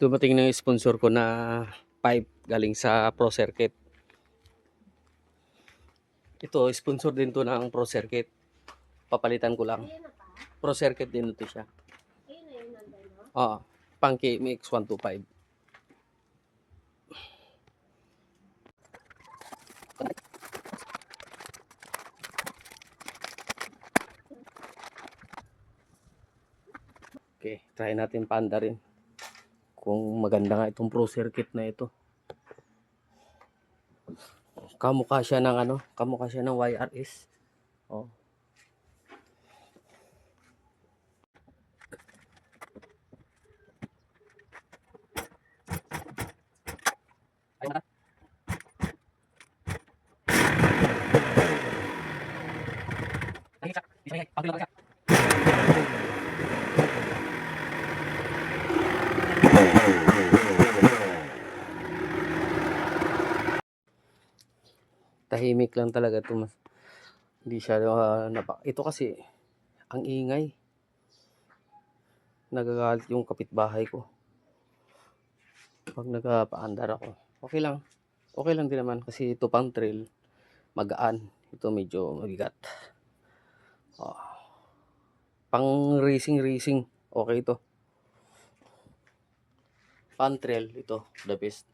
Dumating na yung sponsor ko na pipe galing sa Pro Circuit. Ito, sponsor din to ng Pro Circuit. Papalitan ko lang. Pro Circuit din ito siya. Oo, pang KMX 125. Okay, try natin paanda rin. Kung maganda nga itong Pro Circuit na ito. Kamukha siya ng ano, kamukha siya ng YRS. Oh. Tahimik lang talaga ito. Hindi siya ito kasi ang ingay. Nagagalit yung kapitbahay ko pag nagpaandar ako. Okay lang. Okay lang din naman kasi ito pang trail, magaan. Ito medyo mabigat. Oh. Pang racing. Okay ito. Pang trail ito, the best.